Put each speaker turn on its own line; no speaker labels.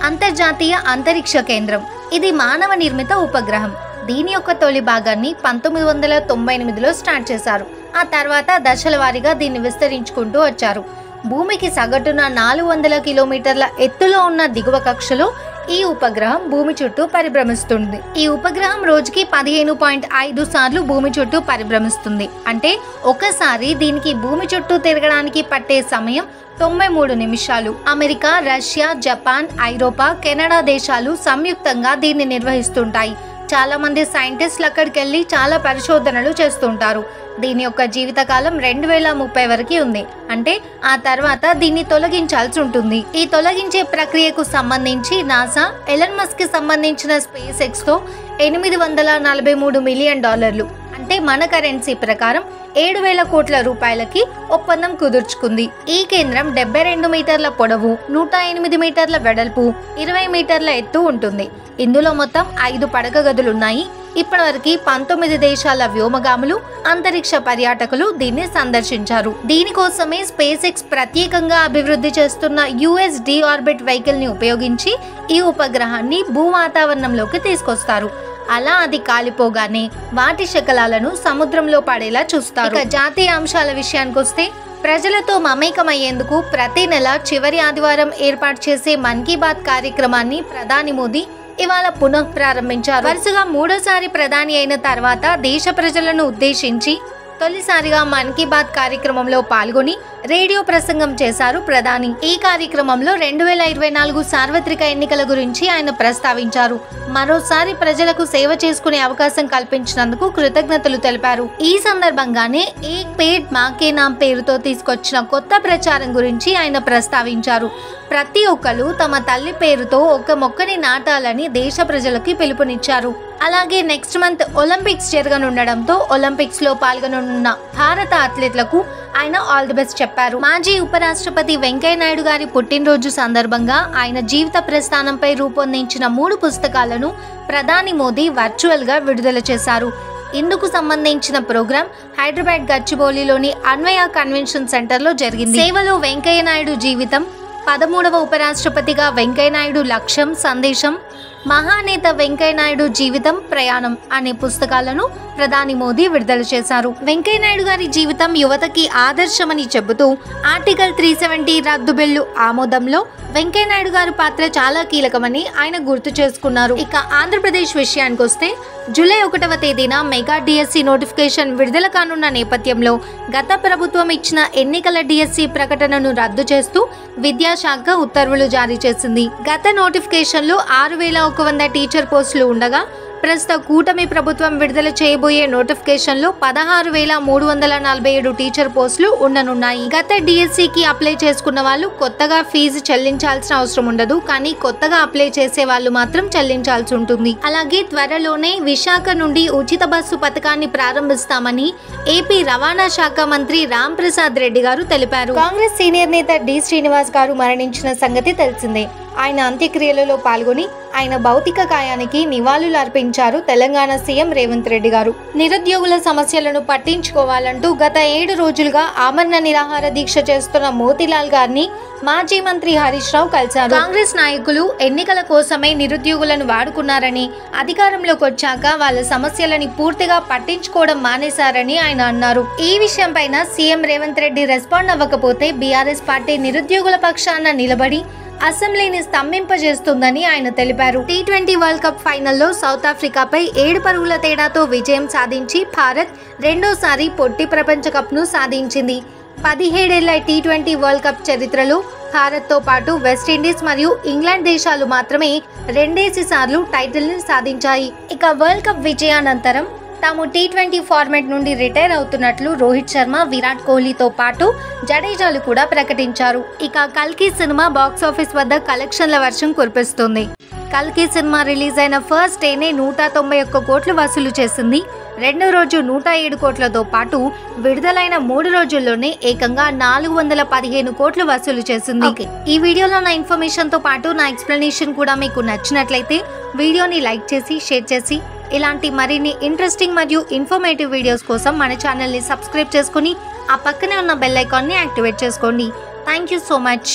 అంతర్జాతీయ అంతరిక్ష కేంద్రం. ఇది మానవ నిర్మిత ఉపగ్రహం. దీని యొక్క తొలి భాగాన్ని 1998లో స్టార్ట్ చేశారు. ఆ తర్వాత దశల వారీగా దీన్ని విస్తరించుకుంటూ వచ్చారు. భూమికి సగటున 400 కిలోమీటర్ల ఎత్తులో ఉన్న దిగువ కక్షలో ఈ ఉపగ్రహం భూమి చుట్టూ పరిభ్రమిస్తుంది. ఈ ఉపగ్రహం రోజుకి 15.5 సార్లు భూమి చుట్టూ పరిభ్రమిస్తుంది. అంటే ఒకసారి దీనికి భూమి చుట్టూ తిరగడానికి పట్టే సమయం 93 నిమిషాలు. అమెరికా, రష్యా, జపాన్, ఐరోపా, కెనడా దేశాలు సంయుక్తంగా దీన్ని నిర్వహిస్తుంటాయి. చాలా మంది సైంటిస్టులు అక్కడికి వెళ్ళి చాలా పరిశోధనలు చేస్తుంటారు. దీని యొక్క జీవితకాలం 2030 వరకు ఉంది. అంటే ఆ తర్వాత దీన్ని తొలగించాల్సి ఉంటుంది. ఈ తొలగించే ప్రక్రియకు సంబంధించి నాసా ఎలన్ మస్క్ కి సంబంధించిన స్పేస్ ఎక్స్ తో $843 మిలియన్, అంటే మన కరెన్సీ ప్రకారం 7,000 కోట్ల రూపాయలకి ఒప్పందం కుదుర్చుకుంది. ఈ కేంద్రం 72 మీటర్ల పొడవు, 108 మీటర్ల వెడల్పు, 20 మీటర్ల ఎత్తు ఉంటుంది. ఇందులో మొత్తం 5 పడక గదులున్నాయి. ఇప్పటివరకు 19 దేశాల వ్యోమగాములు, అంతరిక్ష పర్యాటకులు దీన్ని సందర్శించారు. దీనికోసమే స్పేస్ ఎక్స్ ప్రత్యేకంగా అభివృద్ధి చేస్తున్న US డీఆర్బిట్ వెహికల్ ని ఉపయోగించి ఈ ఉపగ్రహాన్ని భూ వాతావరణంలోకి తీసుకొస్తారు. అలా అది కాలిపోగానే వాటి శకలాలను సముద్రంలో పడేలా చూస్తారు. ఇక జాతీయ అంశాల విషయానికి వస్తే, ప్రజలతో మమేకమయ్యేందుకు ప్రతి నెల చివరి ఆదివారం ఏర్పాటు చేసే మన్ కీ బాత్ కార్యక్రమాన్ని ప్రధాని మోదీ ఇవాళ పునః ప్రారంభించారు. వరుసగా 3వ ప్రధాని అయిన తర్వాత దేశ ప్రజలను ఉద్దేశించి తొలిసారిగా మన్ కీ బాత్ కార్యక్రమంలో పాల్గొని రేడియో ప్రసంగం చేశారు ప్రధాని. ఈ కార్యక్రమంలో 2024 సార్వత్రిక ఎన్నికల గురించి ఆయన ప్రస్తావించారు. మరోసారి ప్రజలకు సేవ చేసుకునే అవకాశం కల్పించినందుకు కృతజ్ఞతలు తెలిపారు. ఈ సందర్భంగానే ఏక్ పేడ్ మా కే నామ్ పేరుతో తీసుకొచ్చిన కొత్త ప్రచారం గురించి ఆయన ప్రస్తావించారు. ప్రతి ఒక్కరు తమ తల్లి పేరుతో ఒక మొక్కని నాటాలని దేశ ప్రజలకి పిలుపునిచ్చారు. అలాగే నెక్స్ట్ మంత్ ఒలింపిక్స్ జరగనుండడంతో ఒలింపిక్స్ లో పాల్గొననున్న భారత అథ్లెట్లకు ఆయన ఆల్ ది బెస్ట్ చెప్పారు. మాజీ ఉపరాష్ట్రపతి వెంకయ్యనాయుడు గారి పుట్టినరోజు సందర్భంగా ఆయన జీవిత ప్రస్థానంపై రూపొందించిన 3 పుస్తకాలను ప్రధాని మోదీ వర్చువల్ గా విడుదల చేశారు. ఇందుకు సంబంధించిన ప్రోగ్రాం హైదరాబాద్ గచ్చిబౌలిలోని అన్వయ కన్వెన్షన్ సెంటర్ లో జరిగింది. సేవలో వెంకయ్యనాయుడు జీవితం, 13వ ఉపరాష్ట్రపతిగా వెంకయ్యనాయుడు లక్ష్యం, సందేశం, మహానేత వెంకయ్యనాయుడు జీవితం, ప్రయాణం అనే పుస్తకాలను ప్రధాని మోదీ విడుదల చేశారు. వెంకయ్యనాయుడు గారి జీవితం యువతకి ఆదర్శమని చెబుతూ ఆర్టికల్ 370 రద్దు బిల్లు ఆమోదంలో వెంకయ్యనాయుడు గారి పాత్ర చాలా కీలకమని ఆయన గుర్తు చేసుకున్నారు. ఇక ఆంధ్రప్రదేశ్ విషయానికి వస్తే, జూలై 1వ తేదీన మెగా డిఎస్సి నోటిఫికేషన్ విడుదల కానున్న నేపథ్యంలో గత ప్రభుత్వం ఇచ్చిన ఎన్నికల డిఎస్సి ప్రకటనను రద్దు చేస్తూ విద్యాశాఖ ఉత్తర్వులు జారీ చేసింది. గత నోటిఫికేషన్లో 6,100 టీచర్ పోస్టులు ఉండగా ప్రస్తుత కూటమి ప్రభుత్వం విడుదల చేయబోయే నోటిఫికేషన్లో 16,347 టీచర్ పోస్టులు ఉండనున్నాయి. గత డిఎస్సికి అప్లై చేసుకున్న వాళ్ళు కొత్తగా ఫీజు చెల్లించాల్సిన అవసరం ఉండదు. కానీ కొత్తగా అప్లై చేసే వాళ్ళు మాత్రం చెల్లించాల్సి ఉంటుంది. అలాగే త్వరలోనే విశాఖ నుండి ఉచిత బస్సు పథకాన్ని ప్రారంభిస్తామని ఏపీ రవాణా శాఖ మంత్రి రామ్ ప్రసాద్ రెడ్డి గారు తెలిపారు. కాంగ్రెస్ సీనియర్ నేత డి శ్రీనివాస్ గారు మరణించిన సంగతి తెలిసిందే. ఆయన అంత్యక్రియలలో పాల్గొని ఆయన భౌతిక కాయానికి నివాళులు అర్పించారు తెలంగాణ సీఎం రేవంత్ రెడ్డి గారు. నిరుద్యోగుల సమస్యలను పట్టించుకోవాలంటూ గత 7 రోజులుగా ఆమరణ నిరాహార దీక్ష చేస్తున్న మోతీలాల్ గారిని మాజీ మంత్రి హరీష్ రావు కలిశారు. కాంగ్రెస్ నాయకులు ఎన్నికల కోసమే నిరుద్యోగులను వాడుకున్నారని, అధికారంలోకి వచ్చాక వాళ్ళ సమస్యలని పూర్తిగా పట్టించుకోవడం మానేశారని ఆయన అన్నారు. ఈ విషయం పైన సీఎం రేవంత్ రెడ్డి రెస్పాండ్ అవ్వకపోతే బీఆర్ఎస్ పార్టీ నిరుద్యోగుల పక్షాన నిలబడి అసెంబ్లీని స్తంభింపజేస్తుందని ఆయన తెలిపారు. T20 వరల్డ్ కప్ ఫైనల్లో సౌత్ ఆఫ్రికాపై 7 పరుగుల తేడాతో విజయం సాధించి భారత్ రెండోసారి పొట్టి ప్రపంచ కప్ ను సాధించింది. 17 ఏళ్ల T20 వరల్డ్ కప్ చరిత్రలో భారత్తో పాటు వెస్టిండీస్ మరియు ఇంగ్లాండ్ దేశాలు మాత్రమే 2 సార్లు టైటిల్ ని సాధించాయి. ఇక వరల్డ్ కప్ విజయానంతరం తాము T20 ఫార్మాట్ నుండి రిటైర్ అవుతున్నట్లు రోహిత్ శర్మ, విరాట్ కోహ్లీతో పాటు జడేజాలు కూడా ప్రకటించారు. ఇక కల్కి సినిమా బాక్సాఫీస్ వద్ద కలెక్షన్ల వర్షం కురిపిస్తుంది. కల్కి సినిమా రిలీజ్ అయిన ఫస్ట్ డేనే 191 కోట్లు వసూలు చేసింది. రెండో రోజు 107 కోట్లతో పాటు విడుదలైన 3 రోజుల్లోనే ఏకంగా 415 కోట్లు వసూలు చేసింది. ఈ వీడియోలో నా ఇన్ఫర్మేషన్ తో పాటు నా ఎక్స్ప్లెనేషన్ కూడా మీకు నచ్చినట్లయితే వీడియోని లైక్ చేసి షేర్ చేసి ఇలాంటి మరిన్ని ఇంట్రెస్టింగ్ మరియు ఇన్ఫర్మేటివ్ వీడియోస్ కోసం మన ఛానల్ని సబ్స్క్రైబ్ చేసుకుని ఆ పక్కనే ఉన్న బెల్ ఐకాన్ని యాక్టివేట్ చేసుకోండి. Thank you so much.